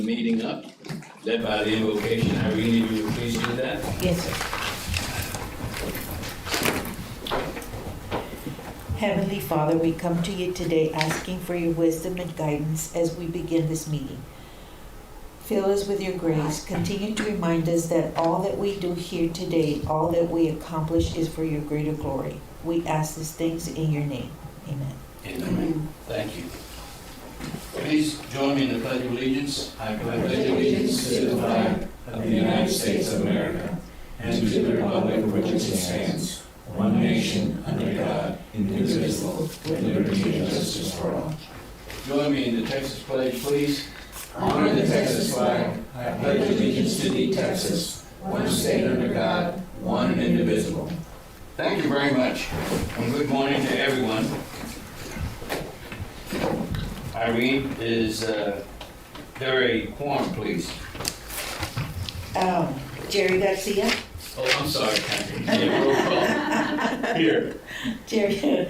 Meeting up, led by the invocation. Irene, if you would please do that. Yes, sir. Heavenly Father, we come to you today asking for your wisdom and guidance as we begin this meeting. Fill us with your grace. Continue to remind us that all that we do here today, all that we accomplish is for your greater glory. We ask these things in your name. Amen. Amen. Thank you. Please join me in the Pledge of Allegiance. I pledge allegiance to the flag of the United States of America and to the republic for which it stands, one nation, under God, indivisible, with liberty and justice for all. Join me in the Texas Pledge, please. Honor the Texas flag. I pledge allegiance to thee, Texas, one state under God, one and indivisible. Thank you very much, and good morning to everyone. Irene, is there a quorum, please? Jerry Garcia? Oh, I'm sorry, Catherine. Yeah, roll call. Here. Jerry,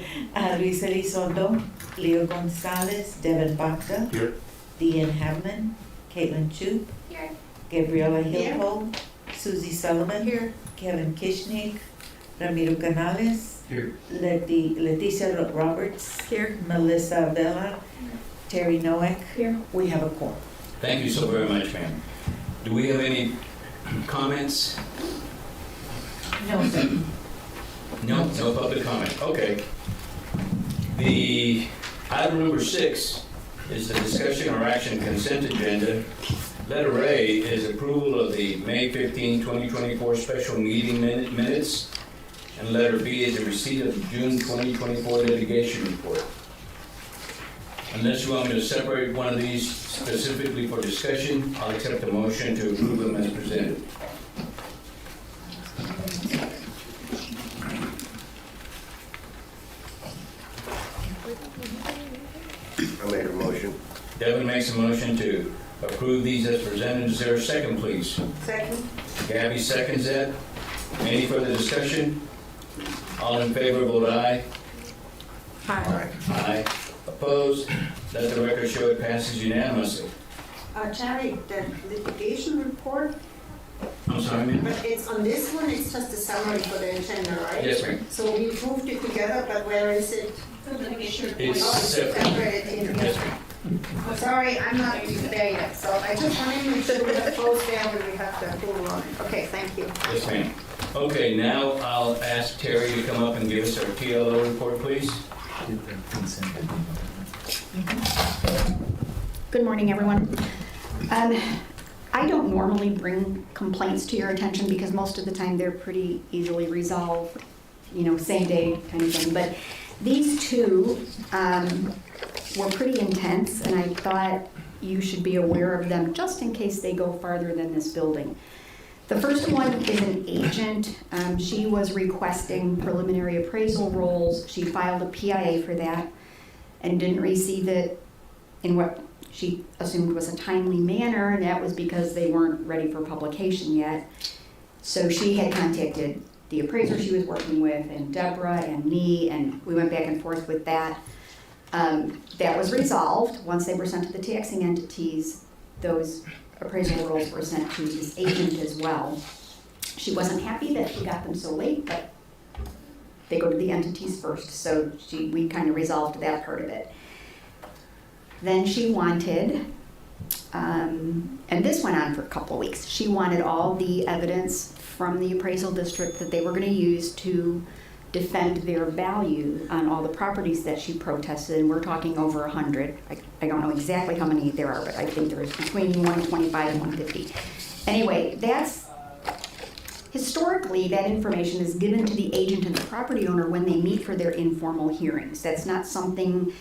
Luis Elizondo, Leo Gonzalez, Devin Bacta. Here. Deanne Havman, Caitlin Chu. Here. Gabriela Hilpo. Susie Sullivan. Here. Kevin Kishnik, Ramiro Canales. Here. Leticia Roberts. Here. Melissa Vela. Terry Noack. Here. We have a quorum. Thank you so very much, ma'am. Do we have any comments? No, sir. No public comment. Okay. The item number 6 is the discussion or action consent agenda. Letter A is approval of the May 15, 2024 special meeting minutes. And letter B is the receipt of the June 2024 litigation report. Unless you want me to separate one of these specifically for discussion, I'll accept the motion to approve them as presented. I'll make a motion. Devin makes a motion to approve these as presented. Is there a second, please? Second. Gabby seconds that. Any further discussion? All in favor, vote aye. Hi. Aye. Opposed? Let the record show it passes unanimously. Terry, the litigation report, I'm sorry, ma'am? but it's on this one, it's just a summary for the agenda, right? Yes, ma'am. So we approved it together, but where is it? It's Oh, separate. separated in Yes, here. ma'am. Sorry, I'm not there yet, so I just wanted to make sure that goes there when we have the approval on it. Okay, thank you. Yes, ma'am. Okay, now I'll ask Terry to come up and give us our TLO report, please. Good morning, everyone. I don't normally bring complaints to your attention because most of the time they're pretty easily resolved, same day kind of thing. But these two were pretty intense, and I thought you should be aware of them just in case they go farther than this building. The first one is an agent. She was requesting preliminary appraisal rolls. She filed a PIA for that and didn't receive it in what she assumed was a timely manner, and that was because they weren't ready for publication yet. So she had contacted the appraiser she was working with, and Deborah and me, and we went back and forth with that. That was resolved. Once they were sent to the taxing entities, those appraisal rolls were sent to this agent as well. She wasn't happy that she got them so late, but they go to the entities first, so we kind of resolved that part of it. Then she wanted, and this went on for a couple of weeks, she wanted all the evidence from the appraisal district that they were going to use to defend their value on all the properties that she protested, and we're talking over 100. I don't know exactly how many there are, but I think there's between 125 and 150. Anyway, historically, that information is given to the agent and the property owner when they meet for their informal hearings. That's not something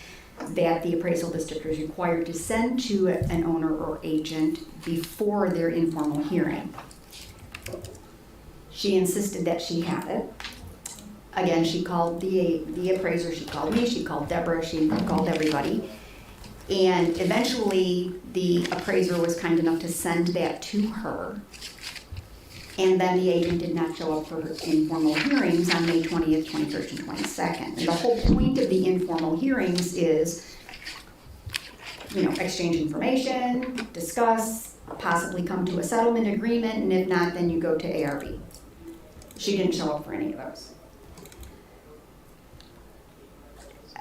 that the appraisal district is required to send to an owner or agent before their informal hearing. She insisted that she have it. Again, she called the appraiser, she called me, she called Deborah, she called everybody. And eventually, the appraiser was kind enough to send that to her. And then the agent did not show up for informal hearings on May 20th, 21st, and 22nd. And the whole point of the informal hearings is, exchange information, discuss, possibly come to a settlement agreement, and if not, then you go to ARB. She didn't show up for any of those.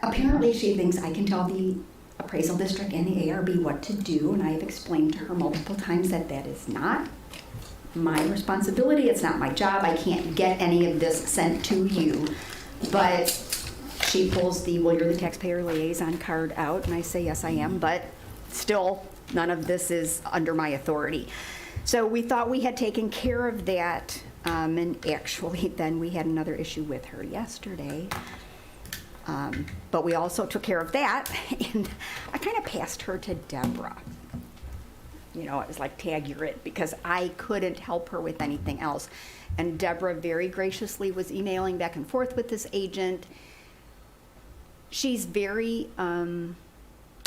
Apparently, she thinks I can tell the appraisal district and the ARB what to do, and I have explained to her multiple times that that is not my responsibility, it's not my job, I can't get any of this sent to you. But she pulls the, well, you're the taxpayer liaison card out, and I say, yes, I am, but still, none of this is under my authority. So we thought we had taken care of that, and actually then we had another issue with her yesterday. But we also took care of that, and I kind of passed her to Deborah. You know, it was like, tag, you're it, because I couldn't help her with anything else. And Deborah very graciously was emailing back and forth with this agent. She's very,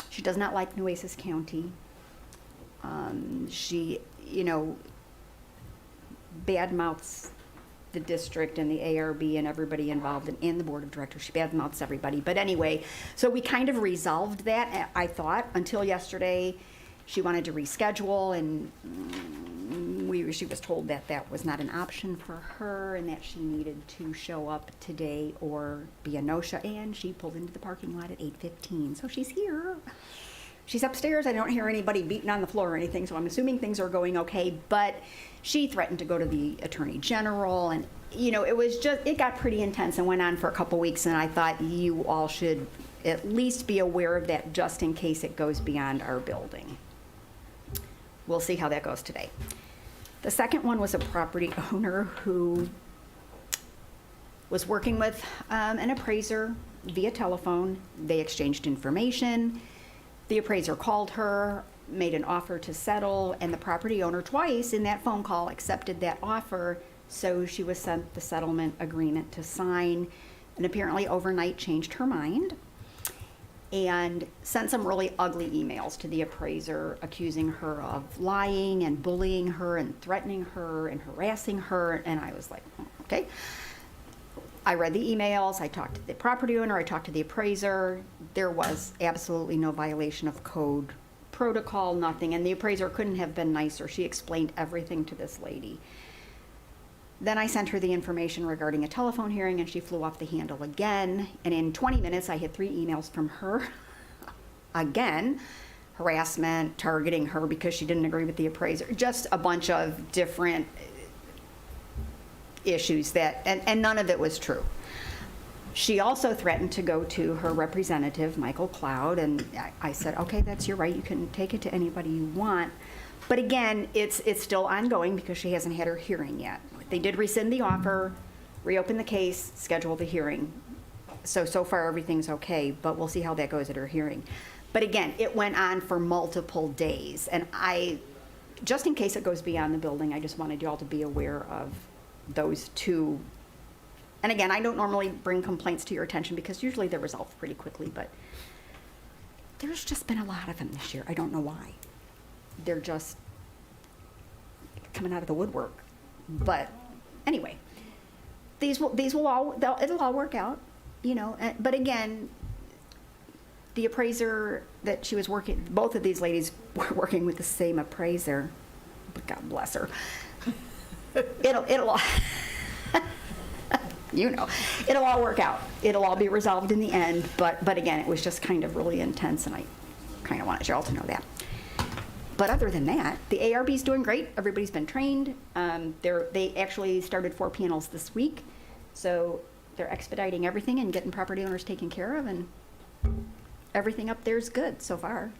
she does not like Nueces County. She, you know, badmouths the district and the ARB and everybody involved and the board of directors. She badmouths everybody. But anyway, so we kind of resolved that, I thought, until yesterday. She wanted to reschedule, and she was told that that was not an option for her and that she needed to show up today or be a no-show. And she pulled into the parking lot at 8:15. So she's here. She's upstairs. I don't hear anybody beating on the floor or anything, so I'm assuming things are going okay. But she threatened to go to the Attorney General, and you know, it got pretty intense and went on for a couple weeks, and I thought you all should at least be aware of that just in case it goes beyond our building. We'll see how that goes today. The second one was a property owner who was working with an appraiser via telephone. They exchanged information. The appraiser called her, made an offer to settle, and the property owner twice in that phone call accepted that offer, so she was sent the settlement agreement to sign, and apparently overnight changed her mind and sent some really ugly emails to the appraiser accusing her of lying and bullying her and threatening her and harassing her, and I was like, okay. I read the emails, I talked to the property owner, I talked to the appraiser. There was absolutely no violation of code protocol, nothing, and the appraiser couldn't have been nicer. She explained everything to this lady. Then I sent her the information regarding a telephone hearing, and she flew off the handle again. And in 20 minutes, I had 3 emails from her. Again, harassment, targeting her because she didn't agree with the appraiser. Just a bunch of different issues that, and none of it was true. She also threatened to go to her representative, Michael Cloud, and I said, okay, that's your right. You can take it to anybody you want. But again, it's still ongoing because she hasn't had her hearing yet. They did rescind the offer, reopen the case, schedule the hearing. So far everything's okay, but we'll see how that goes at her hearing. But again, it went on for multiple days, and just in case it goes beyond the building, I just wanted you all to be aware of those 2. And again, I don't normally bring complaints to your attention because usually they're resolved pretty quickly, but there's just been a lot of them this year. I don't know why. They're just coming out of the woodwork. But anyway, it'll all work out, you know. But again, the appraiser that she was working, both of these ladies were working with the same appraiser. But God bless her. It'll you know, it'll all work out. It'll all be resolved in the end. But again, it was just kind of really intense, and I kind of wanted you all to know that. But other than that, the ARB's doing great. Everybody's been trained. They actually started 4 panels this week, so they're expediting everything and getting property owners taken care of, and everything up there is good so far.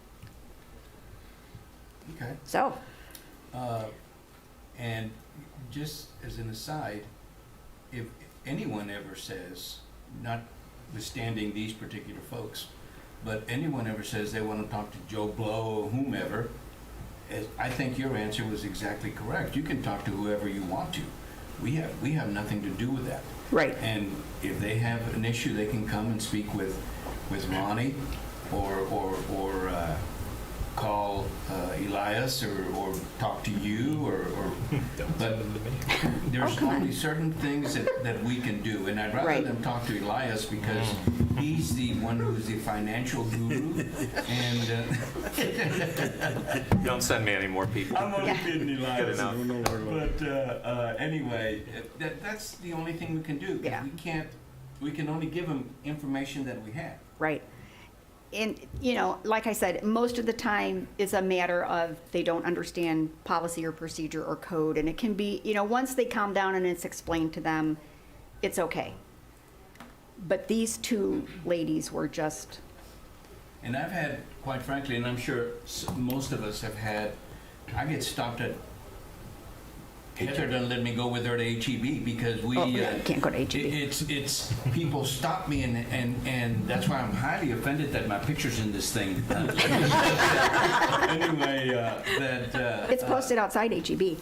Okay. So, And just as an aside, if anyone ever says, notwithstanding these particular folks, but anyone ever says they want to talk to Joe Blow or whomever, I think your answer was exactly correct. You can talk to whoever you want to. We have nothing to do with that. right. And if they have an issue, they can come and speak with Ronnie or call Elias or talk to you but there's come on. only certain things that we can do, and I'd rather Right. them talk to Elias because he's the one who's the financial guru, and Don't send me any more people. I'm only kidding, Good Elias. enough. But anyway, that's the only thing we can do. 'Cause Yeah. we can only give them information that we have. Right. And, like I said, most of the time it's a matter of they don't understand policy or procedure or code. And it can be, once they calm down and it's explained to them, it's okay. But these two ladies were just, And I've had, quite frankly, and I'm sure most of us have had, I get stopped at, Heather doesn't let me go with her to HEB because we, can't go to HEB. it's, people stop me and that's why I'm highly offended that my picture's in this thing. Anyway, It's posted outside HEB.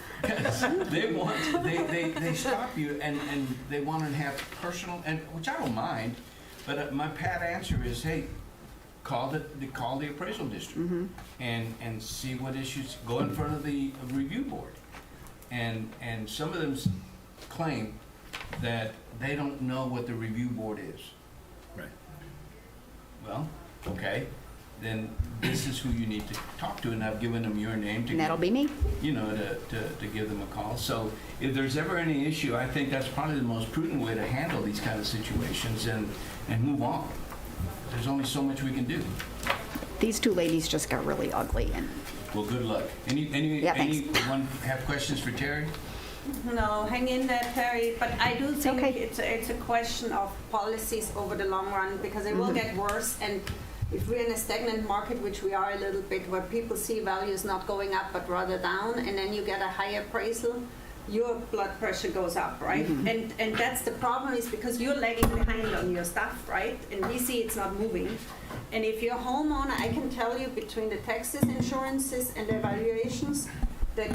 they stop you and they want to have personal, and which I don't mind, but my pat answer is, hey, call the appraisal district and see what issues, go in front of the review board. And some of them claim that they don't know what the review board is. Right. Well, okay, then this is who you need to talk to, and I've given them your name to And that'll be me. to give them a call. So if there's ever any issue, I think that's probably the most prudent way to handle these kind of situations and move on. There's only so much we can do. These two ladies just got really ugly and Well, good luck. Yeah, thanks. Anyone have questions for Terry? No, hang in there, Terry, but I do think Okay. it's a question of policies over the long run, because it will get worse, and if we're in a stagnant market, which we are a little bit, where people see values not going up but rather down, and then you get a high appraisal, your blood pressure goes up, right? And that's the problem, is because you're lagging behind on your stuff, right? And we see it's not moving. And if you're a homeowner, I can tell you, between the taxes, insurances, and the evaluations, that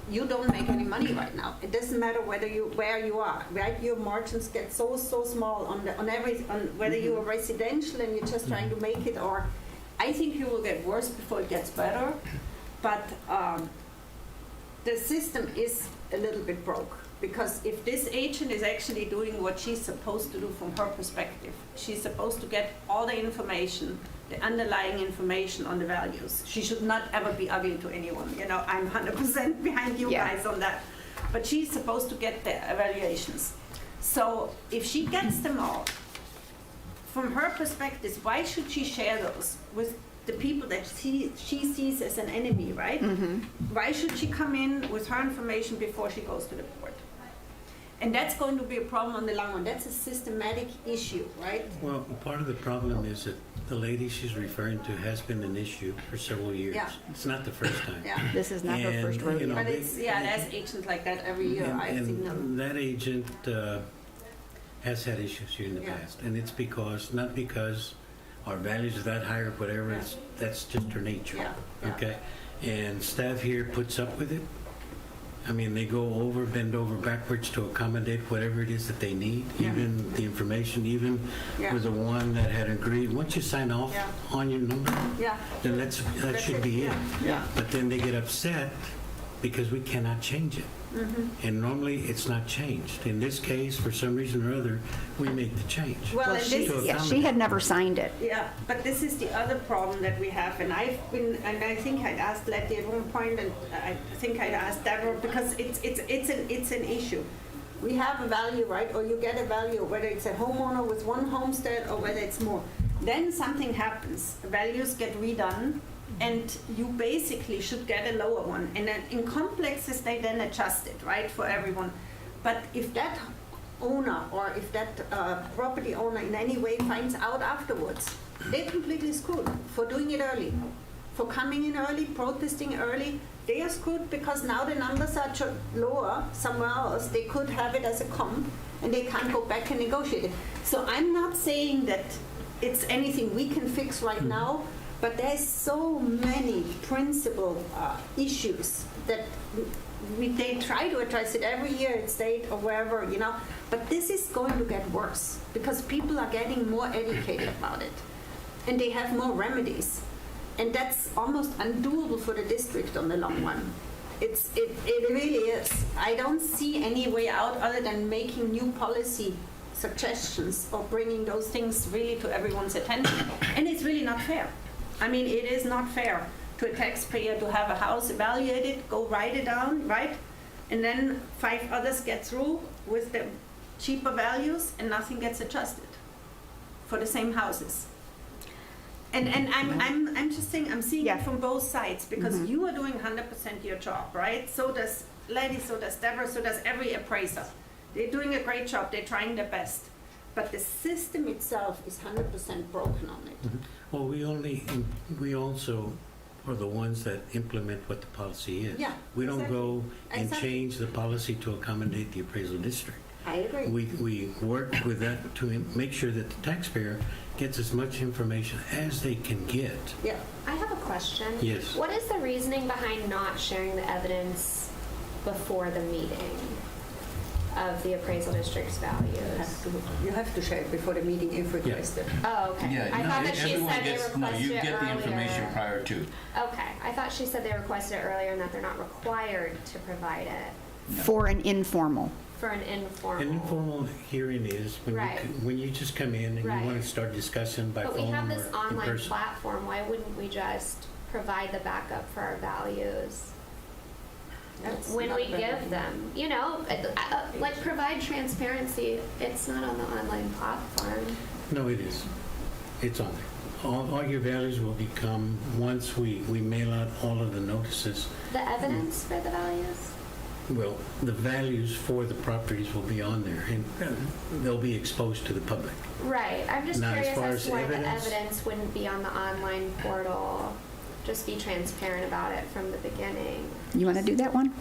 you don't make any money right now. It doesn't matter where you are, right? Your margins get so small on whether you're residential and you're just trying to make it, or I think you will get worse before it gets better. But the system is a little bit broke, because if this agent is actually doing what she's supposed to do from her perspective, she's supposed to get all the information, the underlying information on the values. She should not ever be ugly to anyone. I'm 100% behind you Yeah. guys on that. But she's supposed to get the evaluations. So if she gets them all, from her perspective, why should she share those with the people that she sees as an enemy, right? Why should she come in with her information before she goes to the board? And that's going to be a problem on the long run. That's a systematic issue, right? Well, part of the problem is that the lady she's referring to has been an issue for several years. Yeah. It's not the first time. Yeah. this is not her And, first you rodeo. know, But there's agents like that every year. I've seen them. And that agent has had issues here in the Yeah. past. And it's not because our values are that high or whatever, Yeah. that's just her nature. Yeah. Okay? And staff here puts up with it. I mean, they bend over backwards to accommodate whatever it is that they need, Yeah. even the information, even Yeah. with the one that had agreed. Once you sign off Yeah. on your number, Yeah. then that That's should it, be it. yeah. But then they get upset because we cannot change it. And normally, it's not changed. In this case, for some reason or other, we make the change. Well, and She, this, yeah, she had never signed it. yeah, but this is the other problem that we have, and I think I'd asked Letty at one point, and I think I'd asked Deborah, because it's an issue. We have a value, right, or you get a value, whether it's a homeowner with one homestead or whether it's more. Then something happens, values get redone, and you basically should get a lower one. And then in complexes, they then adjust it, right, for everyone. But if that owner or if that property owner in any way finds out afterwards, they're completely screwed for doing it early, for coming in early, protesting early. They are screwed because now the numbers are lower somewhere else. They could have it as a comp, and they can't go back and negotiate it. So I'm not saying that it's anything we can fix right now, but there's so many principal issues that they try to address it every year at state or wherever, but this is going to get worse because people are getting more educated about it, and they have more remedies. And that's almost undoable for the district on the long run. It really is. I don't see any way out other than making new policy suggestions or bringing those things really to everyone's attention. And it's really not fair. I mean, it is not fair to a taxpayer to have a house evaluated, go write it down, right? And then 5 others get through with the cheaper values and nothing gets adjusted for the same houses. And I'm just saying, I'm seeing Yeah. it from both sides, because you are doing 100% your job, right? So does Letty, so does Deborah, so does every appraiser. They're doing a great job, they're trying their best. But the system itself is 100% broken on it. Well, we also are the ones that implement what the policy is. Yeah, We don't exactly. go and Exactly. change the policy to accommodate the appraisal district. I agree. We work with that to make sure that the taxpayer gets as much information as they can get. Yeah. I have a question. Yes. What is the reasoning behind not sharing the evidence before the meeting of the appraisal district's values? You have to share it before the meeting if requested. Oh, okay. Yeah, I no, thought that she everyone said they gets, requested no, you it get the information earlier. prior to. Okay, I thought she said they requested it earlier and that they're not required to provide it For an informal. for an informal. An informal hearing is Right. when you just come in and you Right. want to start discussing by But we phone have or this in online person. platform, why wouldn't we just provide the backup for our values That's when not we very- give them? You know, like provide transparency. It's not on the online platform. No, it is. It's on there. All your values will become, once we mail out all of the notices, The evidence for the values? well, the values for the properties will be on there and they'll be exposed to the public. Right, I'm just Now, as curious far as as to why the evidence- evidence wouldn't be on the online portal. Just be transparent about it from the beginning. You want to do that one?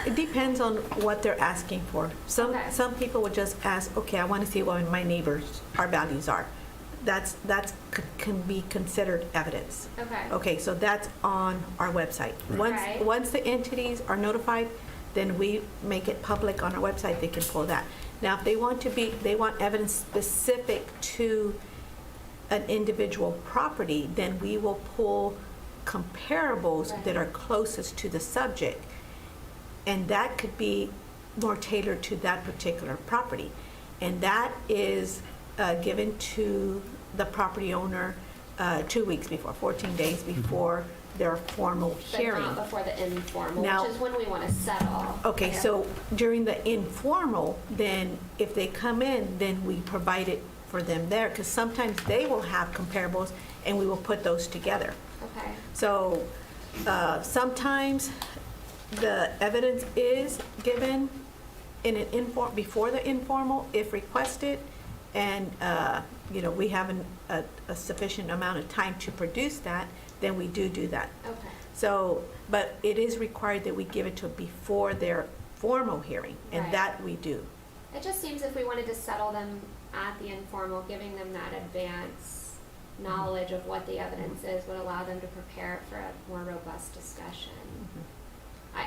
It depends on what they're asking for. Okay. Some people would just ask, okay, I want to see what my neighbors, our values are. That's can be considered evidence. Okay. Okay, so that's on our website. Right. Once the entities are notified, then we make it public on our website, they can pull that. Now, if they want evidence specific to an individual property, then we will pull comparables Right. that are closest to the subject. And that could be more tailored to that particular property. And that is given to the property owner 2 weeks before, 14 days before their formal But hearing. not before the informal, Now- which is when we want to settle. Okay, so during the informal, then if they come in, then we provide it for them there, because sometimes they will have comparables and we will put those together. Okay, So sometimes the evidence is given in an before the informal if requested, and we have a sufficient amount of time to produce that, then we do that. okay. So, but it is required that we give it to before their formal hearing, and Right. that we do. It just seems if we wanted to settle them at the informal, giving them that advance knowledge of what the evidence is would allow them to prepare for a more robust discussion.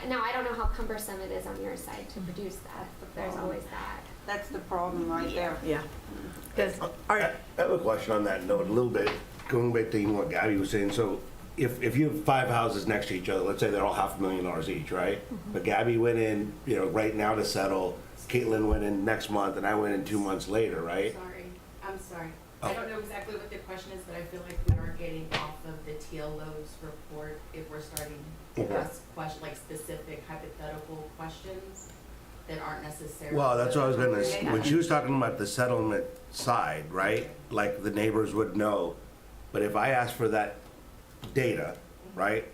Now, I don't know how cumbersome it is on your side to produce that, but there's always that. That's the problem right there. Yeah. Because I have a question on that note, a little bit, going back to even what Gabby was saying. So if you have 5 houses next to each other, let's say they're all $500,000 each, right? But Gabby went in, right now to settle, Caitlin went in next month, and I went in 2 months later, right? I'm sorry. Oh. I don't know exactly what the question is, but I feel like we are getting off of the TL Lowe's report if we're starting to Okay. ask questions, like specific hypothetical questions that aren't necessarily. Well, that's what I was gonna, Yeah. when she was talking about the settlement side, right? Like the neighbors would know, but if I asked for that data, right?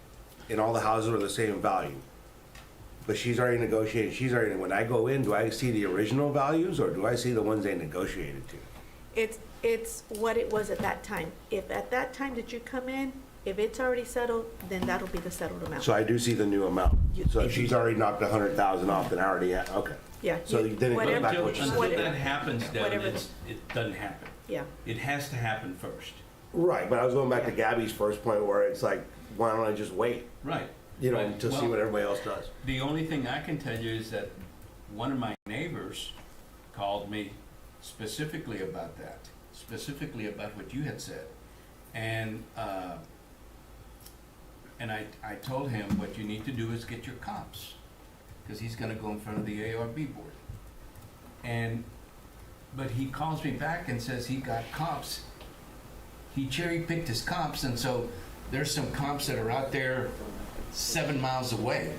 And all the houses are the same value, but she's already negotiated, when I go in, do I see the original values or do I see the ones they negotiated to? it's what it was at that time. If at that time that you come in, if it's already settled, then that'll be the settled amount. So I do see the new amount. So if she's already knocked 100,000 off, then I already, okay. Yeah. So then it goes Whatever- back to what you Until said. that happens, Devin, Whatever. it doesn't happen. Yeah. It has to happen first. Right, but I was going back to Gabby's first point where it's like, why don't I just wait, Right. to see Well, what everybody else does? The only thing I can tell you is that one of my neighbors called me specifically about that, specifically about what you had said. And And I told him, what you need to do is get your comps, because he's gonna go in front of the ARB board. But he calls me back and says he got comps. He cherry-picked his comps, and so there's some comps that are out there 7 miles away.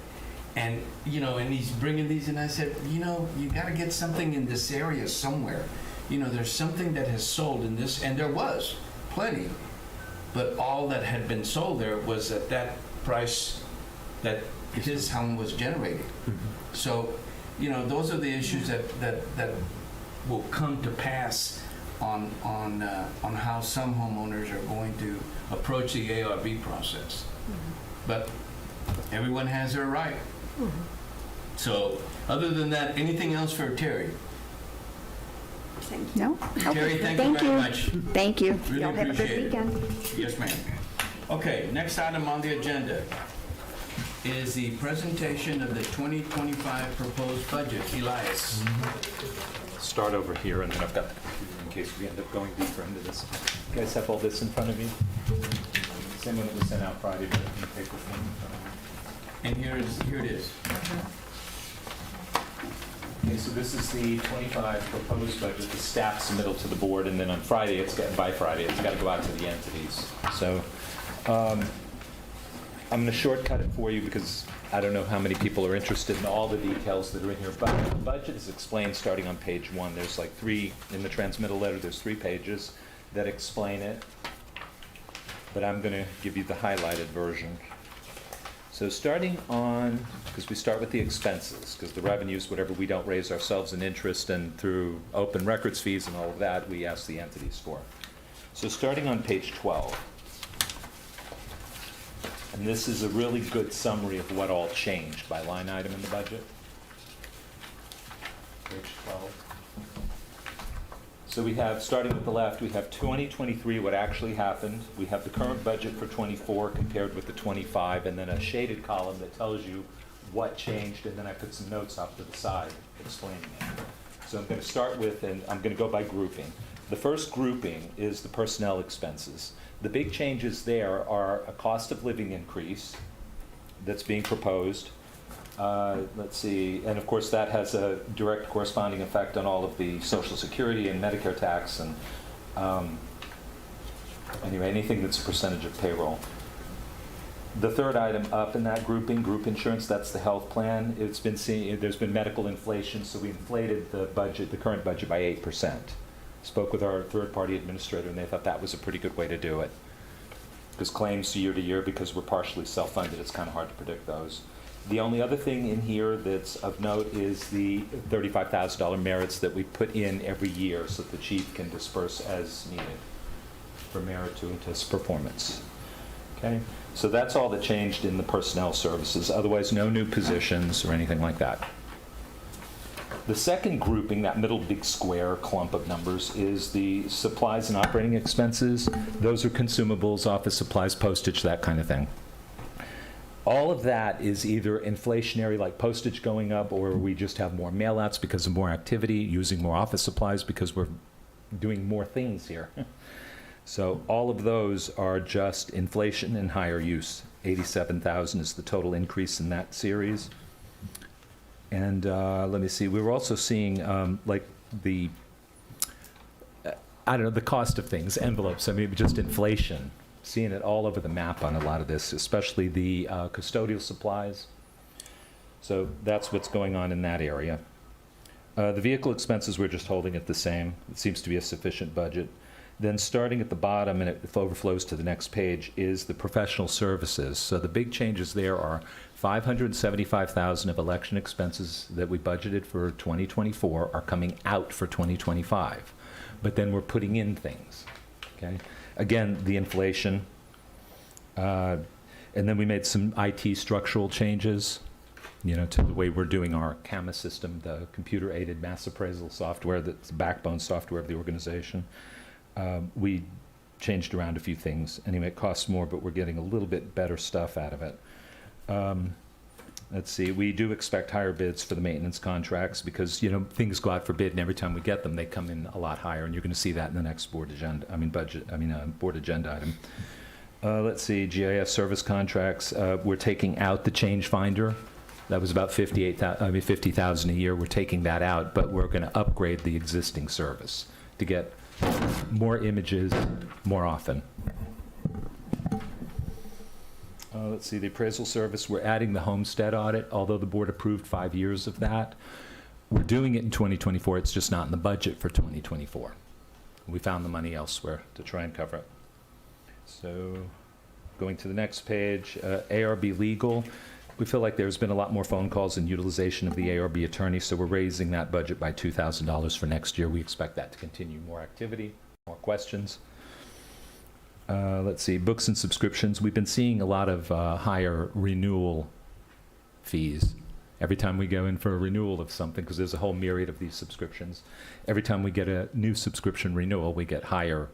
And, and he's bringing these, and I said, you gotta get something in this area somewhere. There's something that has sold in this, and there was plenty, but all that had been sold there was at that price that his home was generating. So, those are the issues that will come to pass on how some homeowners are going to approach the ARB process. But everyone has their right. So, other than that, anything else for Terry? No? Terry, thank you very much. Thank you. Really Y'all have a good appreciate it. weekend. Yes, ma'am. Okay, next item on the agenda is the presentation of the 2025 proposed budget. Elias. Start over here, and then I've got the computer in case we end up going deeper into this. You guys have all this in front of you? Same one that was sent out Friday, but in the paper form in front of you. And here it is. Okay, so this is the 25 proposed budget. The staff submittal to the board, and then on Friday, by Friday, it's got to go out to the entities. So I'm going to shortcut it for you because I don't know how many people are interested in all the details that are in here. But the budget is explained starting on page 1. There's like 3, in the transmittal letter, there's 3 pages that explain it. But I'm going to give you the highlighted version. So starting on, because we start with the expenses, because the revenues, whatever we don't raise ourselves in interest and through open records fees and all of that, we ask the entities for. So starting on page 12, and this is a really good summary of what all changed by line item in the budget. Page 12. So we have, starting with the left, we have 2023, what actually happened. We have the current budget for 24 compared with the 25, and then a shaded column that tells you what changed, and then I put some notes off to the side explaining it. So I'm going to start with, and I'm going to go by grouping. The first grouping is the personnel expenses. The big changes there are a cost of living increase that's being proposed. Let's see, and of course that has a direct corresponding effect on all of the Social Security and Medicare tax and anyway, anything that's a percentage of payroll. The third item up in that grouping, group insurance, that's the health plan. It's been there's been medical inflation, so we inflated the budget, the current budget, by 8%. Spoke with our third-party administrator, and they thought that was a pretty good way to do it. Because claims year to year, because we're partially self-funded, it's kind of hard to predict those. The only other thing in here that's of note is the $35,000 merits that we put in every year so that the chief can disperse as needed for meritorious performance. Okay, so that's all that changed in the personnel services. Otherwise, no new positions or anything like that. The second grouping, that middle big square clump of numbers, is the supplies and operating expenses. Those are consumables, office supplies, postage, that kind of thing. All of that is either inflationary, like postage going up, or we just have more mailouts because of more activity, using more office supplies because we're doing more things here. So all of those are just inflation and higher use. 87,000 is the total increase in that series. And let me see, we were also seeing like the, I don't know, the cost of things, envelopes, I mean, just inflation. Seeing it all over the map on a lot of this, especially the custodial supplies. So that's what's going on in that area. The vehicle expenses, we're just holding it the same. It seems to be a sufficient budget. Then starting at the bottom, and it overflows to the next page, is the professional services. So the big changes there are $575,000 of election expenses that we budgeted for 2024 are coming out for 2025. But then we're putting in things, okay? Again, the inflation, and then we made some IT structural changes, to the way we're doing our CAMA system, the computer-aided mass appraisal software that's the backbone software of the organization. We changed around a few things. Anyway, it costs more, but we're getting a little bit better stuff out of it. Let's see, we do expect higher bids for the maintenance contracts because, things go out for bid, and every time we get them, they come in a lot higher, and you're going to see that in the next board agenda, board agenda item. Let's see, GIS service contracts, we're taking out the change finder. That was about 50,000 a year. We're taking that out, but we're going to upgrade the existing service to get more images more often. Let's see, the appraisal service, we're adding the homestead audit, although the board approved 5 years of that. We're doing it in 2024, it's just not in the budget for 2024. We found the money elsewhere to try and cover it. So, going to the next page, ARB legal. We feel like there's been a lot more phone calls and utilization of the ARB attorney, so we're raising that budget by $2,000 for next year. We expect that to continue. More activity, more questions. Let's see, books and subscriptions. We've been seeing a lot of higher renewal fees. Every time we go in for a renewal of something, because there's a whole myriad of these subscriptions, every time we get a new subscription renewal, we get higher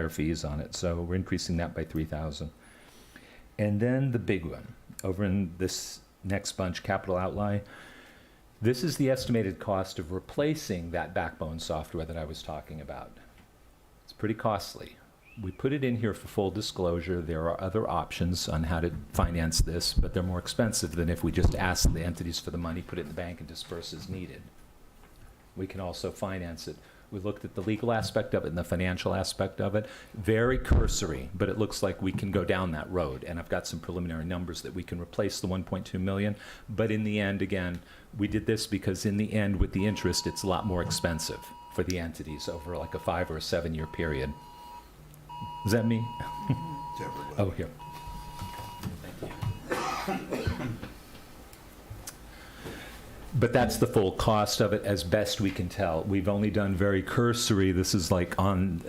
fees on it. So we're increasing that by $3,000. And then the big one, over in this next bunch, capital outlay. This is the estimated cost of replacing that backbone software that I was talking about. It's pretty costly. We put it in here for full disclosure. There are other options on how to finance this, but they're more expensive than if we just ask the entities for the money, put it in the bank, and disperse as needed. We can also finance it. We looked at the legal aspect of it and the financial aspect of it. Very cursory, but it looks like we can go down that road. And I've got some preliminary numbers that we can replace the 1.2 million. But in the end, again, we did this because in the end, with the interest, it's a lot more expensive for the entities over like a 5 or a 7 year period. Is that me? Oh, here. But that's the full cost of it as best we can tell. We've only done very cursory. This is like on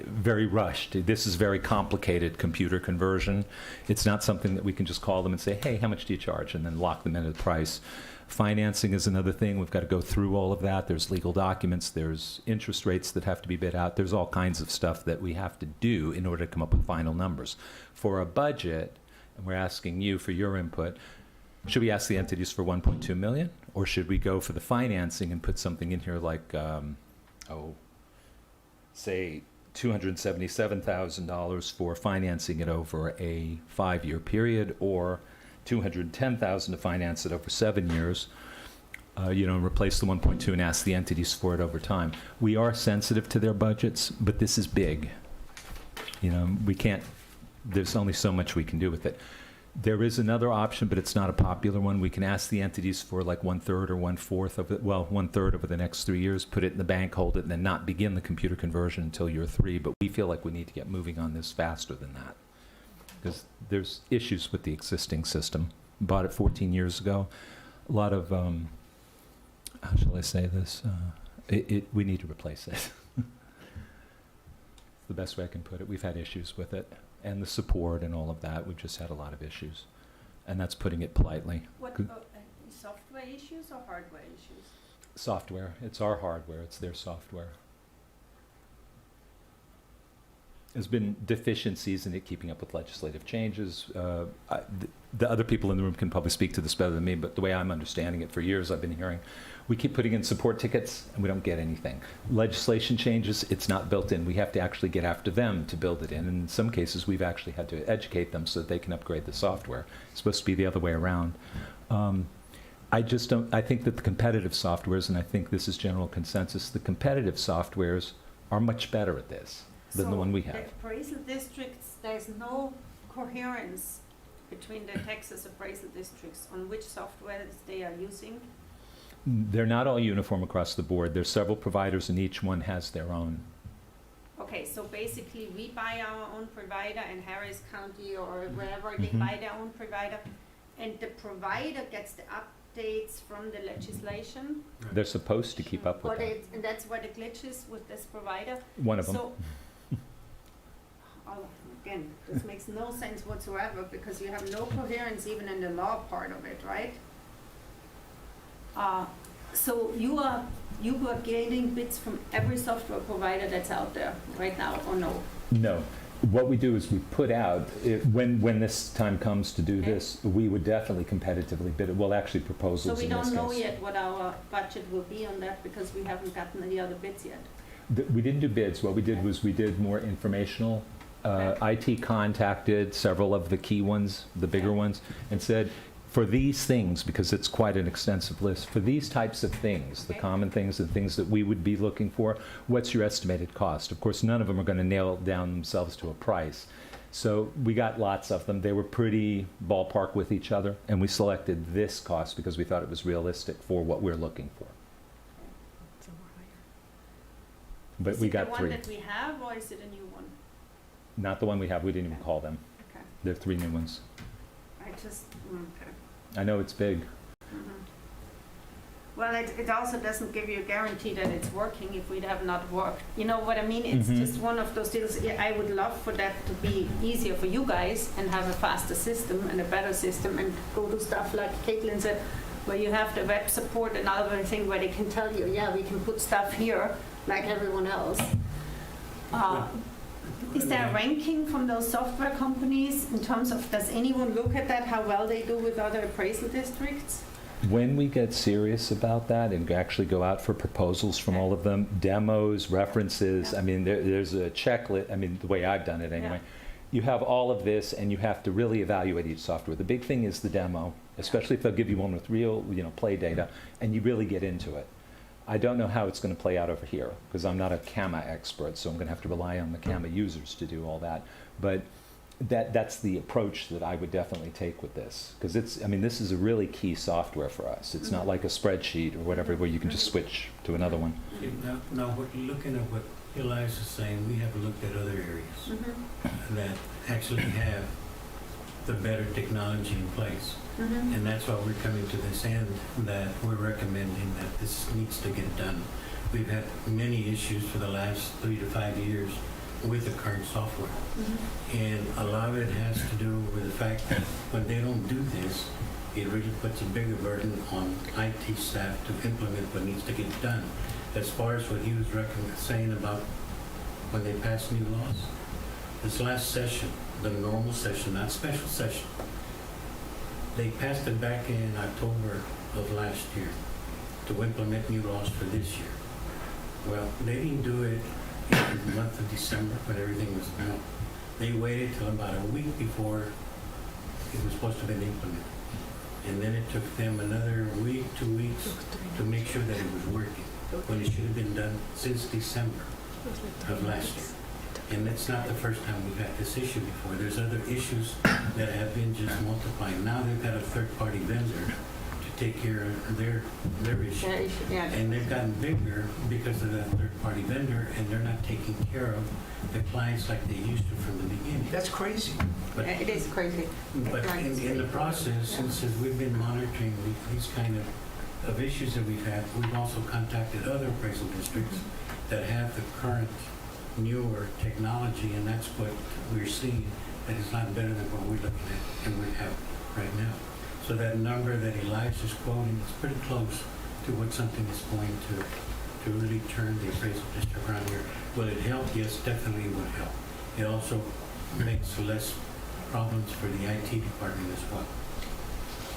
very rushed. This is very complicated computer conversion. It's not something that we can just call them and say, hey, how much do you charge? And then lock them into the price. Financing is another thing. We've got to go through all of that. There's legal documents. There's interest rates that have to be bid out. There's all kinds of stuff that we have to do in order to come up with final numbers. For a budget, and we're asking you for your input, should we ask the entities for 1.2 million? Or should we go for the financing and put something in here like, say, $277,000 for financing it over a 5-year period, or $210,000 to finance it over 7 years, replace the 1.2 and ask the entities for it over time. We are sensitive to their budgets, but this is big. We can't, there's only so much we can do with it. There is another option, but it's not a popular one. We can ask the entities for like 1/3 or 1/4 of it, 1/3 over the next 3 years, put it in the bank, hold it, and then not begin the computer conversion until year 3. But we feel like we need to get moving on this faster than that, because there's issues with the existing system. Bought it 14 years ago. A lot of, how shall I say this? We need to replace it. The best way I can put it. We've had issues with it. And the support and all of that, we've just had a lot of issues. And that's putting it politely. What, software issues or hardware issues? Software. It's our hardware. It's their software. There's been deficiencies in it keeping up with legislative changes. The other people in the room can probably speak to this better than me, but the way I'm understanding it, for years I've been hearing, we keep putting in support tickets and we don't get anything. Legislation changes, it's not built in. We have to actually get after them to build it in. And in some cases, we've actually had to educate them so that they can upgrade the software. It's supposed to be the other way around. I think that the competitive softwares, and I think this is general consensus, the competitive softwares are much better at this than the one we have. The appraisal districts, there's no coherence between the Texas appraisal districts on which software they are using. They're not all uniform across the board. There's several providers and each one has their own. Okay, so basically we buy our own provider and Harris County or wherever they buy their own provider, and the provider gets the updates from the legislation. They're supposed to keep up with that. And that's where the glitch is with this provider. One of them. So, again, this makes no sense whatsoever because you have no coherence even in the law part of it, right? So you are getting bits from every software provider that's out there right now, or no? No. What we do is we put out, when this time comes to do this, we would definitely competitively bid it. Well, actually proposals in this case. So we don't know yet what our budget will be on that because we haven't gotten the other bids yet. We didn't do bids. What we did was we did more informational IT contacted several of the key ones, the bigger ones, and said, for these things, because it's quite an extensive list, for these types of things, the Okay. common things and things that we would be looking for, what's your estimated cost? Of course, none of them are going to nail down themselves to a price. So we got lots of them. They were pretty ballpark with each other, and we selected this cost because we thought it was realistic for what we're looking for. But we got Is it the three. one that we have, or is it a new one? Not the one we have, we didn't even call them. Okay, There are 3 new ones. I just, okay. I know it's big. Well, it also doesn't give you a guarantee that it's working if we have not worked. You know what I mean? It's Mhm. just one of those deals. Yeah, I would love for that to be easier for you guys and have a faster system and a better system and go to stuff like Caitlin said, where you have the web support and everything where they can tell you, yeah, we can put stuff here like everyone else. Is there a ranking from those software companies in terms of, does anyone look at that, how well they do with other appraisal districts? When we get serious about that and actually go out for proposals from all of them, demos, references, I mean, there's a checklist, I mean, the way I've done it anyway. You have all of this and you have to really evaluate each software. The big thing is the demo, especially if they'll give you one with real, play data, and you really get into it. I don't know how it's going to play out over here because I'm not a CAMA expert, so I'm going to have to rely on the CAMA users to do all that. But that's the approach that I would definitely take with this, because this is a really key software for us. It's not like a spreadsheet or whatever where you can just switch to another one. See, now, looking at what Elias is saying, we have looked at other areas that actually have the better technology in place. And that's why we're coming to this end, that we're recommending that this needs to get done. We've had many issues for the last 3 to 5 years with the current software. And a lot of it has to do with the fact that when they don't do this, it really puts a bigger burden on IT staff to implement what needs to get done. As far as what he was saying about when they pass new laws, this last session, the normal session, not special session, they passed it back in October of last year to implement new laws for this year. Well, they didn't do it in the month of December when everything was out. They waited till about a week before it was supposed to have been implemented. And then it took them another week, 2 weeks to make sure that it was working, when it should have been done since December of last year. And that's not the first time we've had this issue before. There's other issues that have been just multiplying. Now they've got a third-party vendor to take care of their issue. Yeah. And they've gotten bigger because of that third-party vendor, and they're not taking care of the clients like they used to from the beginning. That's crazy. But, It is crazy. but in the process, since we've been monitoring these kind of issues that we've had, we've also contacted other appraisal districts that have the current newer technology, and that's what we're seeing, that is not better than what we're looking at and we have right now. So that number that Elias is quoting is pretty close to what something is going to really turn the appraisal district around here. Will it help? Yes, definitely would help. It also makes less problems for the IT department as well.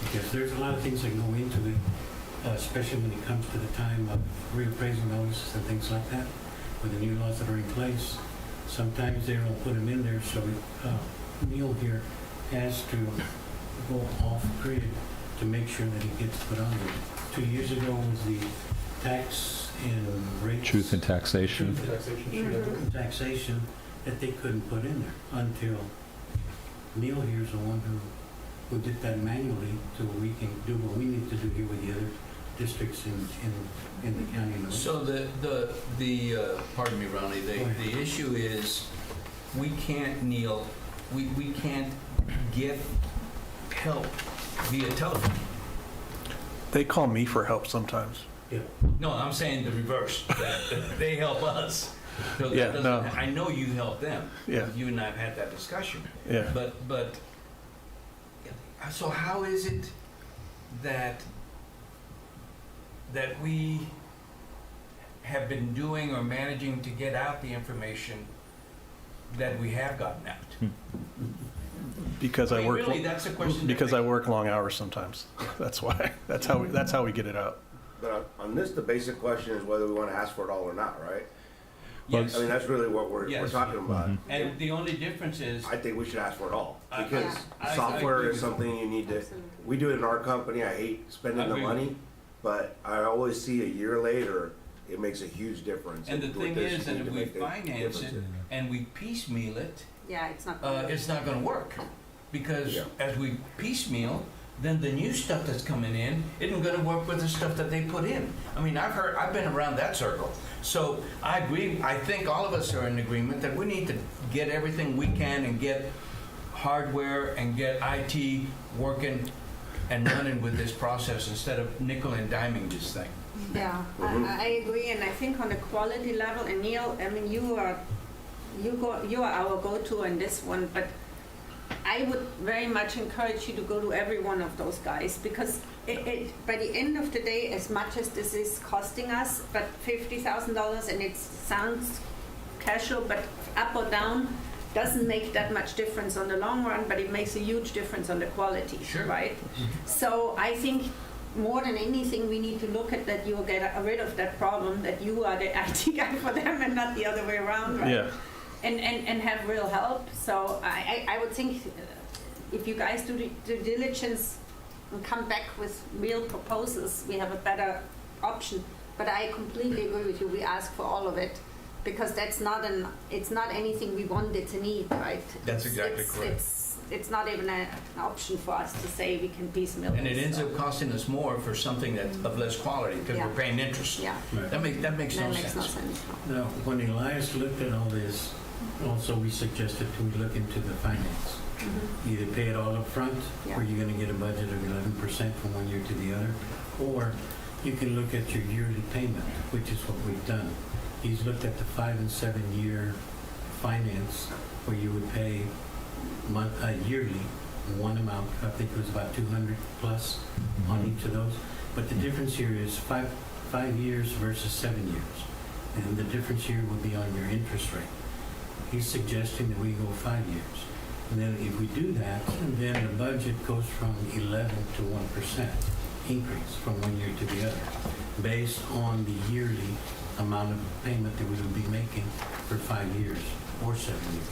Because there's a lot of things that go into it, especially when it comes to the time of reappraisal notices and things like that, with the new laws that are in place. Sometimes they don't put them in there, so Neil here has to go off grid to make sure that it gets put on there. 2 years ago was the tax and rates. Truth and taxation. Taxation that they couldn't put in there until Neil here's the one who did that manually so we can do what we need to do here with the other districts in the county. So pardon me, Ronnie, the issue is, we can't, Neil, we can't get help via telephone. They call me for help sometimes. Yeah. No, I'm saying the reverse, that they help us. So that Yeah, doesn't- no. I know you help them. Yeah. You and I have had that discussion. Yeah. But, so how is it that we have been doing or managing to get out the information that we have gotten out? Because I mean, work. really, that's a question that Because I makes- work long hours sometimes. That's why. That's how we get it out. But on this, the basic question is whether we want to ask for it all or not, right? Yes. I mean, that's really what we're Yes. talking about. And the only difference is, I think we should ask for it all, I- because I software agree is with something you need to, Absolutely. we do it in our company, I hate spending the Agree. money, but I always see a year later, it makes a huge difference. and the With thing this, is you that need if to we make the finance it difference. and we piecemeal it, Yeah, it's not. it's not gonna work. Because Yeah. as we piecemeal, then the new stuff that's coming in isn't gonna work with the stuff that they put in. I mean, I've been around that circle. So I agree, I think all of us are in agreement that we need to get everything we can and get hardware and get IT working and running with this process instead of nickel and diming this thing. Yeah, I agree, and I think on the quality level, and Neil, I mean, you are our go-to on this one, but I would very much encourage you to go to every one of those guys, because by the end of the day, as much as this is costing us, but $50,000, and it sounds casual, but up or down, doesn't make that much difference on the long run, but it makes a huge difference on the quality, Sure. right? So I think more than anything, we need to look at that you get rid of that problem, that you are the IT guy for them and not the other way around, right? Yeah. And have real help. So I would think if you guys do the due diligence and come back with real proposals, we have a better option. But I completely agree with you. We ask for all of it, because it's not anything we want, it's a need, right? That's exactly correct. It's not even an option for us to say we can piecemeal And it this, ends so. up costing us more for something that's of less quality, because Yeah. we're paying interest. Yeah, Right. That makes that no makes no sense. sense. Now, when Elias looked at all this, also we suggested we look into the finance. Either pay it all up front, Yeah. where you're gonna get a budget of 11% from one year to the other, or you can look at your yearly payment, which is what we've done. He's looked at the 5 and 7 year finance, where you would pay yearly one amount. I think it was about 200 plus on each of those. But the difference here is five years versus 7 years. And the difference here will be on your interest rate. He's suggesting that we go 5 years. And then if we do that, then the budget goes from 11 to 1% increase from one year to the other, based on the yearly amount of payment that we will be making for 5 years or 7 years.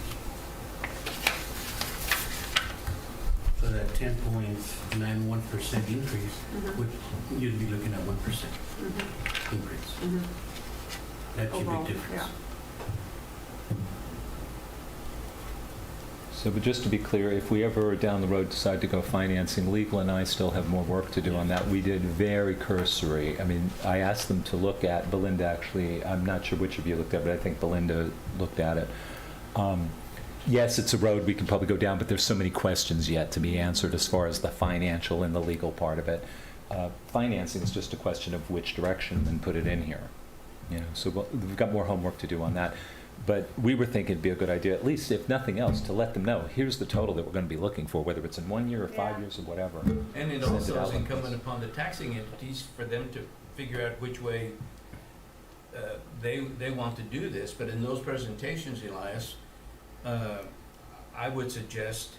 So that 10.91% increase, would you'd be looking at 1% increase. That's your Overall, big difference. yeah. So, but just to be clear, if we ever down the road decide to go financing, legal and I still have more work to do on that. We did very cursory. I mean, I asked them to look at, Belinda actually, I'm not sure which of you looked at it, but I think Belinda looked at it. Yes, it's a road we can probably go down, but there's so many questions yet to be answered as far as the financial and the legal part of it. Financing is just a question of which direction and put it in here. You know, so we've got more homework to do on that. But we were thinking it'd be a good idea, at least if nothing else, to let them know, here's the total that we're going to be looking for, whether it's in 1 year or 5 Yeah. years or whatever. And it Send also out is like incumbent this. upon the taxing entities for them to figure out which way they want to do this. But in those presentations, Elias, I would suggest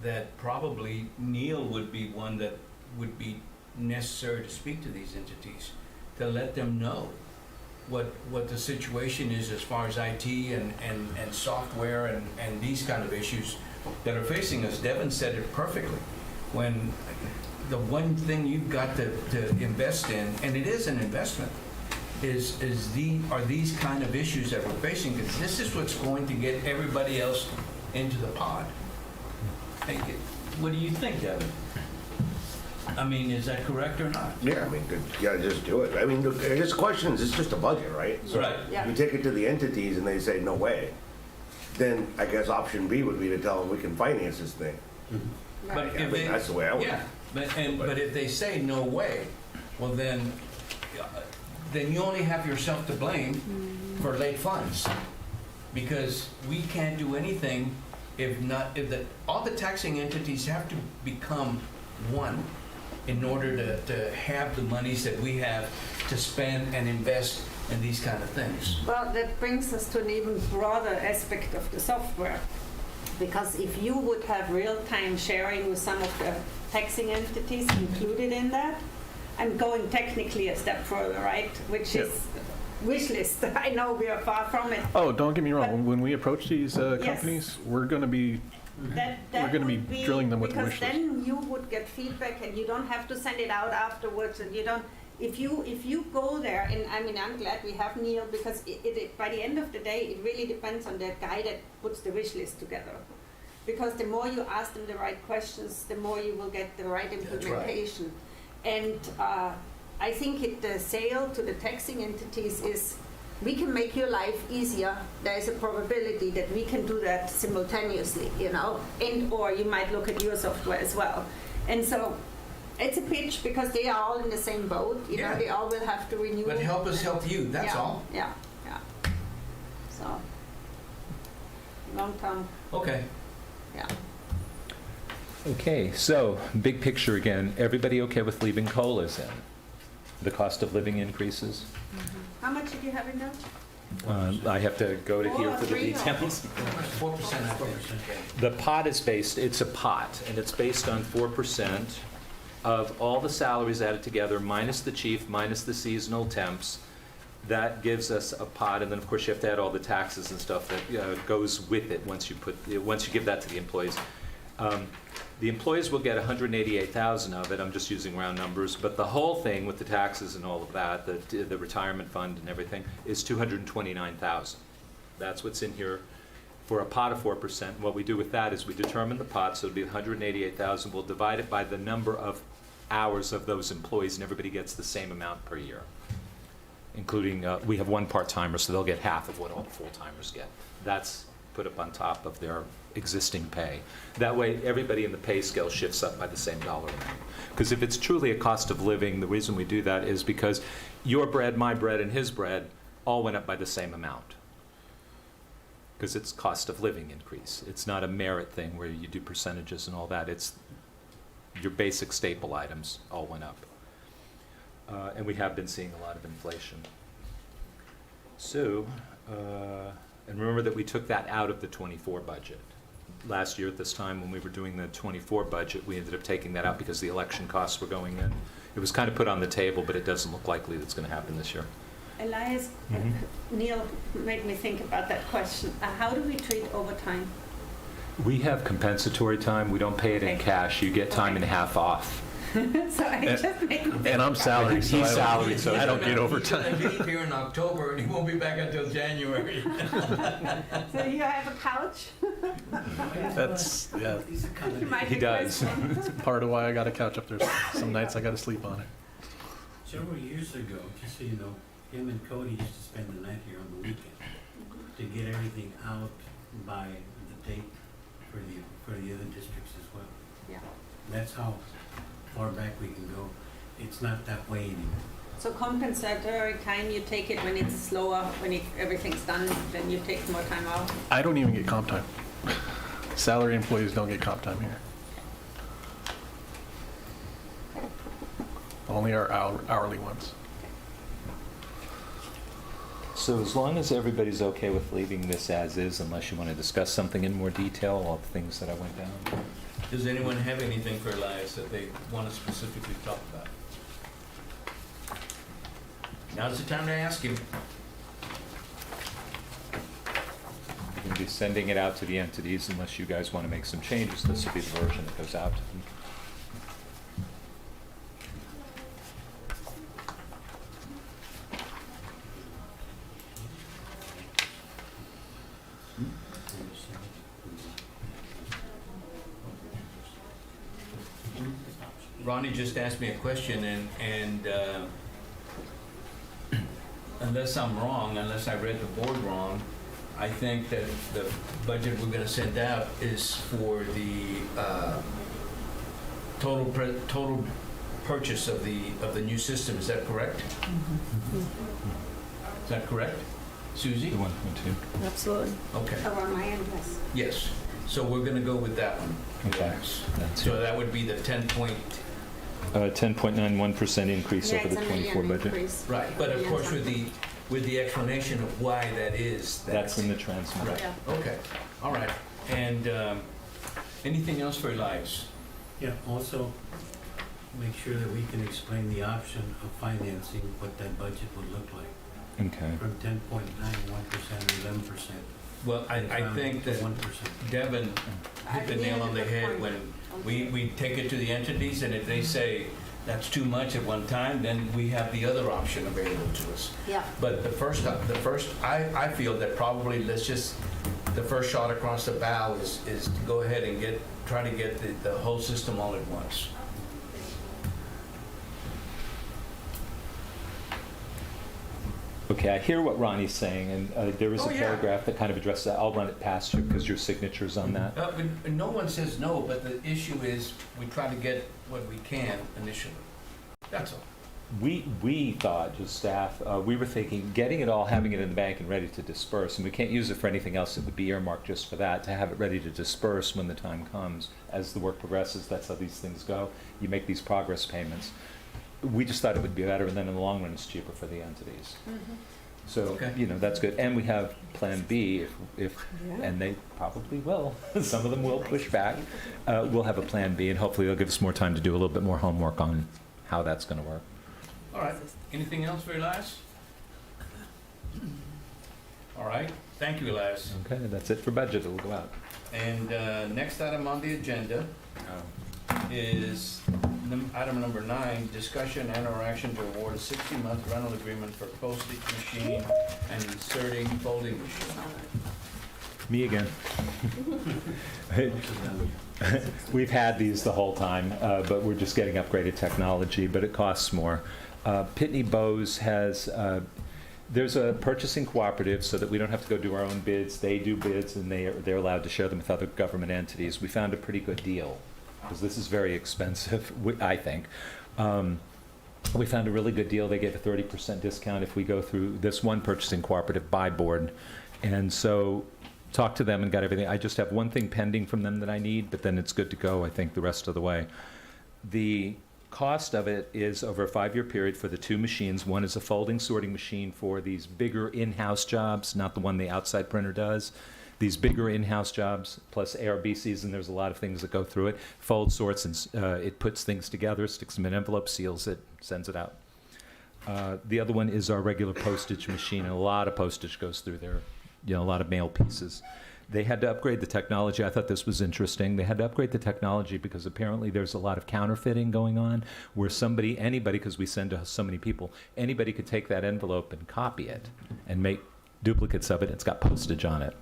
that probably Neil would be one that would be necessary to speak to these entities, to let them know what the situation is as far as IT and software and these kind of issues that are facing us. Devin said it perfectly. When the one thing you've got to invest in, and it is an investment, are these kind of issues that we're facing, because this is what's going to get everybody else into the pod. Hey, what do you think, Devin? I mean, is that correct or not? Yeah, I mean, you gotta just do it. I mean, look, it's questions, it's just a budget, right? So Right. Yeah. you take it to the entities and they say, no way. Then I guess option B would be to tell them we can finance this thing. But Right. I mean, that's the way I would. Yeah, but if they say no way, well then you only have yourself to blame for late funds, because we can't do anything if all the taxing entities have to become one in order to have the monies that we have to spend and invest in these kind of things. Well, that brings us to an even broader aspect of the software. Because if you would have real-time sharing with some of the taxing entities included in that, I'm going technically a step further, right? Which is wish list. I know we are far from it. Oh, don't get me But- wrong, when we approach these Yes. companies, we're gonna be, That We're gonna be would drilling them with the wish because then you would get feedback and you don't have to send it out afterwards, and you don't. If you go there, and I mean, I'm glad we have Neil, because by the end of the day, it really depends on the guy that puts the wish list together. Because the more you ask them the right questions, the more you will get the right implementation. And I think the sale to the taxing entities is, we can make your life easier. There is a probability that we can do that simultaneously, you know, and or you might look at your software as well. And so it's a pitch, because they are all in the same boat. You know, Yeah. they all will have to renew. But help us help you, that's Yeah, all. Yeah, yeah. So, long term, Okay. yeah. Okay, so, big picture again, everybody okay with leaving COLAs in? The cost of living increases? How much did you have in there? I have to go to here for the 4 or 3 or- details. 4%, I think. The pot is based, it's a pot, and it's based on 4% of all the salaries added together, minus the chief, minus the seasonal temps. That gives us a pot, and then, of course, you have to add all the taxes and stuff that goes with it once you give that to the employees. The employees will get 188,000 of it, I'm just using round numbers, but the whole thing with the taxes and all of that, the retirement fund and everything, is 229,000. That's what's in here for a pot of 4%. What we do with that is we determine the pot, so it'll be 188,000. We'll divide it by the number of hours of those employees, and everybody gets the same amount per year, including, we have one part-timer, so they'll get half of what all the full-timers get. That's put up on top of their existing pay. That way, everybody in the pay scale shifts up by the same dollar amount. Because if it's truly a cost of living, the reason we do that is because your bread, my bread, and his bread all went up by the same amount. Because it's cost of living increase. It's not a merit thing where you do percentages and all that. It's your basic staple items all went up. And we have been seeing a lot of inflation. So, and remember that we took that out of the '24 budget. Last year at this time, when we were doing the '24 budget, we ended up taking that out because the election costs were going in. It was kind of put on the table, but it doesn't look likely that's going to happen this year. Elias, Neil made me think about that question. How do we treat overtime? We have compensatory time. We don't pay it in Okay. cash. You get time and a half off. So I just made me think. and I'm salaried, so He's I salaried, so I don't get He's overtime. gonna leave here in October, and he won't be back until January. So you have a couch? That's, yeah, You might He does. request one. part of why I got a couch up there. Some nights I gotta sleep on it. Several years ago, just so you know, him and Cody used to spend the night here on the weekend to get everything out by the date for the other districts as well. Yeah. That's how far back we can go. It's not that way anymore. So compensatory time, you take it when it's slower, when everything's done, then you take more time off? I don't even get comp time. Salary employees don't get comp time here. Only our hourly ones. So as long as everybody's okay with leaving this as is, unless you want to discuss something in more detail, all the things that I went down. Does anyone have anything for Elias that they want to specifically talk about? Now's the time to ask him. We're going to be sending it out to the entities unless you guys want to make some changes. This will be the version that goes out to them. Ronnie just asked me a question, and unless I'm wrong, unless I read the board wrong, I think that the budget we're gonna send out is for the total purchase of the new system. Is that correct? Is that correct? Susie? The 1.2. Absolutely. Okay, Around my end, yes. yes. So we're gonna go with that one. Okay. Yes. That's So it. that would be the 10.91% increase Yeah, over it's the a million 24 budget. increase. Right, but of Million course something. with the explanation of why that is. That's in the transmitter. Right, Yeah. okay, all right. And anything else for Elias? Yeah, also, make sure that we can explain the option of financing what that budget would look like. Okay. from 10.91% to 11%. Well, I think that 1%. Devin hit the nail on the head when we take it to the entities, and if they say that's too much at one time, then we have the other option available to us. Yeah. But the first, I feel that probably the first shot across the bow is to go ahead and try to get the whole system all at once. Okay, I hear what Ronnie's saying, and there is Oh, a yeah. paragraph that kind of addresses that. I'll run it past you because your signature's on that. But no one says no, but the issue is we try to get what we can initially. That's all. We thought, just staff, we were thinking, getting it all, having it in the bank and ready to disperse, and we can't use it for anything else, it would be earmarked just for that, to have it ready to disperse when the time comes. As the work progresses, that's how these things go. You make these progress payments. We just thought it would be better, and then in the long run, it's cheaper for the entities. So, Okay. that's good. And we have Plan B, if and they probably will, some of them will push back. We'll have a Plan B, and hopefully they'll give us more time to do a little bit more homework on how that's going to work. All right. Anything else for Elias? All right. Thank you, Elias. Okay, that's it for budget. It'll go out. And next item on the agenda is item number 9, discussion and/or action to award a 60-month rental agreement for postage machine and inserting folding machine. Me again. We've had these the whole time, but we're just getting upgraded technology, but it costs more. Pitney Bowes has, there's a purchasing cooperative so that we don't have to go do our own bids. They do bids, and they're allowed to share them with other government entities. We found a pretty good deal, because this is very expensive, I think. We found a really good deal. They gave a 30% discount if we go through this one purchasing cooperative buy board. And so talked to them and got everything. I just have one thing pending from them that I need, but then it's good to go, I think, the rest of the way. The cost of it is over a 5-year period for the 2 machines. One is a folding sorting machine for these bigger in-house jobs, not the one the outside printer does. These bigger in-house jobs, plus ARBCs, and there's a lot of things that go through it. Folds, sorts, and it puts things together, sticks them in envelopes, seals it, sends it out. The other one is our regular postage machine, and a lot of postage goes through there, a lot of mail pieces. They had to upgrade the technology. I thought this was interesting. They had to upgrade the technology because apparently there's a lot of counterfeiting going on where anybody, because we send to so many people, anybody could take that envelope and copy it and make duplicates of it. It's got postage on it.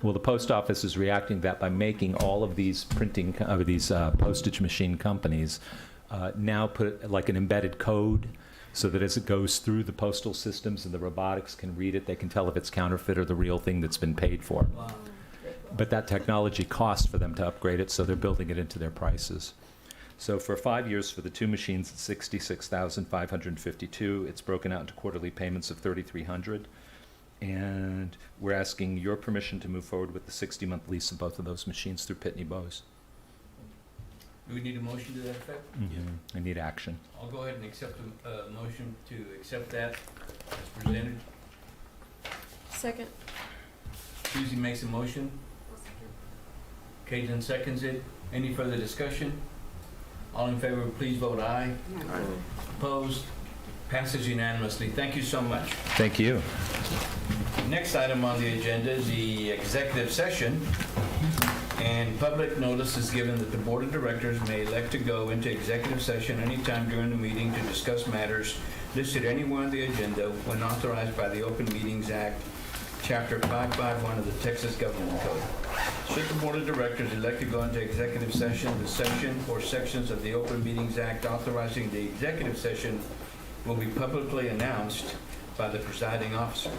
Well, the post office is reacting to that by making all of these postage machine companies now put like an embedded code so that as it goes through the postal systems and the robotics can read it, they can tell if it's counterfeit or the real thing that's been paid for. Wow. But that technology costs for them to upgrade it, so they're building it into their prices. So for 5 years for the 2 machines, it's $66,552. It's broken out into quarterly payments of $3,300. And we're asking your permission to move forward with the 60-month lease of both of those machines through Pitney Bowes. Do we need a motion to that effect? I need action. I'll go ahead and accept a motion to accept that as presented. Second. Susie makes a motion. Caitlin seconds it. Any further discussion? All in favor, please vote aye. Opposed? Passes unanimously. Thank you so much. Thank you. Next item on the agenda is the executive session. And public notice is given that the Board of Directors may elect to go into executive session anytime during the meeting to discuss matters listed anywhere on the agenda when authorized by the Open Meetings Act, Chapter 551 of the Texas Government Code. Should the Board of Directors elect to go into executive session, the section or sections of the Open Meetings Act authorizing the executive session will be publicly announced by the presiding officer.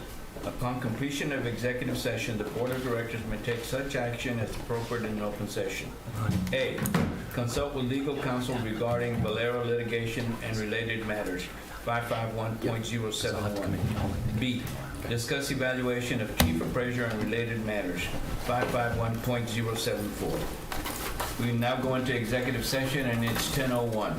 Upon completion of executive session, the Board of Directors may take such action as appropriate in an open session. A, consult with legal counsel regarding Valero litigation and related matters, 551.071. B, discuss evaluation of chief appraiser and related matters, 551.074. We now go into executive session, and it's 10:01.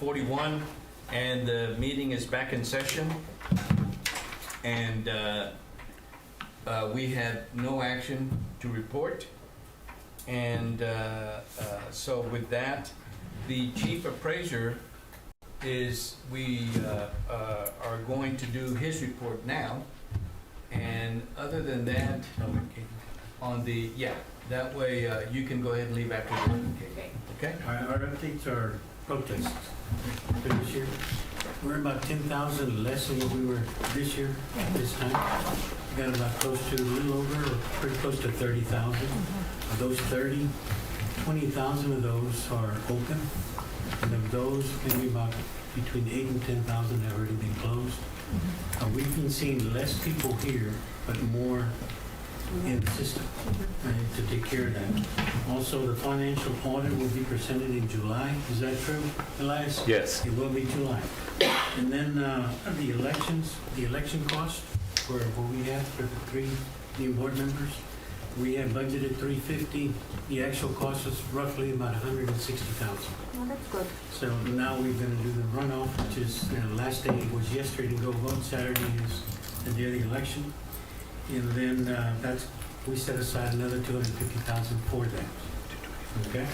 6:41, and the meeting is back in session. And we had no action to report. And so with that, the chief appraiser we are going to do his report now. And other than that, that way you can go ahead and leave after the meeting. Okay? Our updates are protests for this year. We're about 10,000 less than what we were this year at this time. We got about close to, a little over, or pretty close to 30,000. Of those 30, 20,000 of those are open. And of those, maybe about between 8 and 10,000 have already been closed. We've been seeing less people here, but more in the system to take care of that. Also, the financial audit will be presented in July. Is that true, Elias? Yes. It will be July. And then the elections, the election cost for what we have for the 3 new board members, we had budgeted $350. The actual cost was roughly about $160,000. Well, that's good. So now we're going to do the runoff, which is, last day was yesterday to go vote. Saturday is the day of the election. And then we set aside another $250,000 for that. Okay?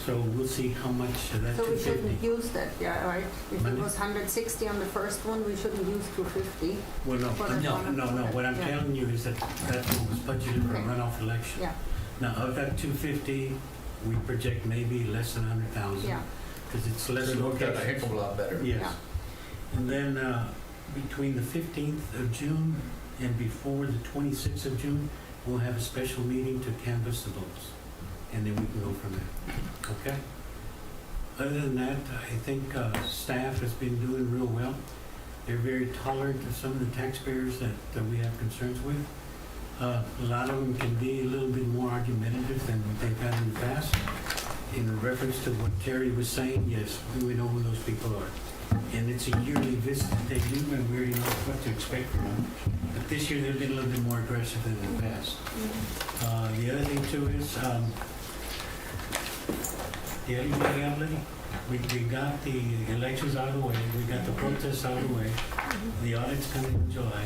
So we'll see how much of that So we shouldn't 250. use that, yeah, right? If it Money? was 160 on the first one, we shouldn't use 250. Well, no, For the no. runoff. What I'm Yeah. telling you is that that's what was budgeted for a Okay. runoff election. Yeah, Now, of that 250, we project maybe less than 100,000. yeah. Because it's less It worked out a locations. heck of a lot better. Yes. Yeah. And then between the 15th of June and before the 26th of June, we'll have a special meeting to canvass the votes. And then we can go from there. Okay? Other than that, I think staff has been doing real well. They're very tolerant of some of the taxpayers that we have concerns with. A lot of them can be a little bit more argumentative than what they've had in the past. In reference to what Terry was saying, yes, we know who those people are. And it's a yearly visit that they do, and we already know what to expect from them. But this year, they've been a little bit more aggressive than in the past. The other thing too is, the LED outlet, we got the elections out of the way, we got the protests out of the way, the audit's coming in July.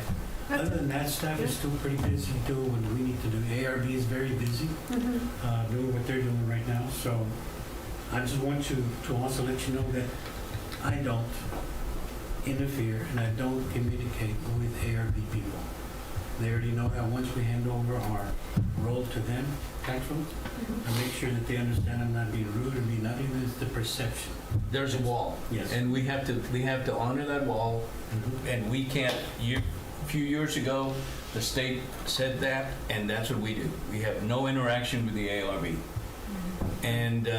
Other than that, staff is still pretty busy doing what we need to do. ARB is very busy, doing what they're doing right now. So I just want to also let you know that I don't interfere and I don't communicate with ARB people. They already know that once we hand over our role to them, tax rolls, I make sure that they understand I'm not being rude or being nothing. It's the perception. There's a wall. Yes. And we have to honor that wall, and we can't, a few years ago, the state said that, and that's what we do. We have no interaction with the ARB. And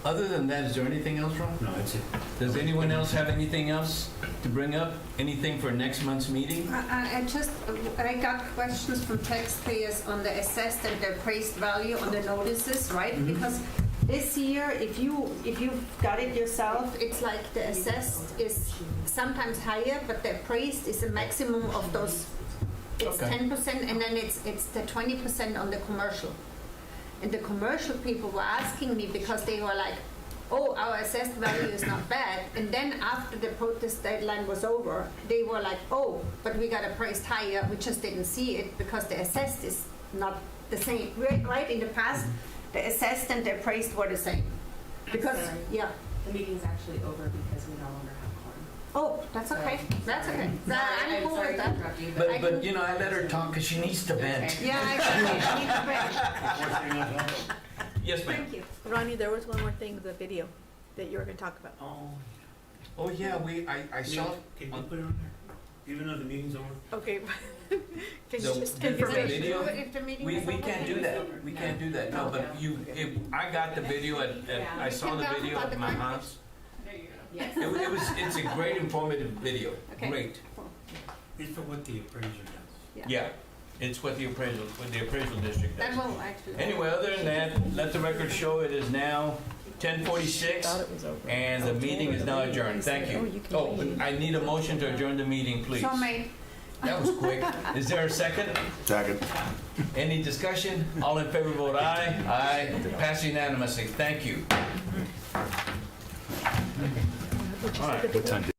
other than that, is there anything else, Ron? No, that's it. Does anyone else have anything else to bring up? Anything for next month's meeting? I got questions from taxpayers on the assessed and the appraised value on the notices, right? Because this year, if you've got it yourself, it's like the assessed is sometimes higher, but the appraised is a maximum of those. It's Okay. 10%, and then it's the 20% on the commercial. And the commercial people were asking me because they were like, oh, our assessed value is not bad. And then after the protest deadline was over, they were like, oh, but we got appraised higher. We just didn't see it because the assessed is not the same. Right? In the past, the assessed and the appraised were the same. Because, Sorry. yeah. The meeting's actually over because we no longer have quorum. Oh, that's okay. That's okay. Sorry, I'm cool sorry with to that. interrupt you, But I I let her talk because she needs to vent. Okay. Yeah, I need to bet. Yes, ma'am. Thank you. Ronnie, there was one more thing, the video that you were going to talk about. Oh, yeah, I saw. Can you put it on there? Even though the meeting's over? Okay. Can you So, just the information? video? If the meeting We is over, can't do that. We can't do that. No, but I got the video I saw the video at my house. There you go. Yes. It's a great informative video. Okay. Great. It's for what the appraiser does. Yeah, it's what the appraisal district That does. will actually. Anyway, other than that, let the record show it is now 10:46, and the meeting is now adjourned. Thank you. Oh, but I need a motion to adjourn the meeting, please. So made. That was quick. Is there a second? Second. Any discussion? All in favor, vote aye. Aye. Pass unanimously. Thank you. All right. What time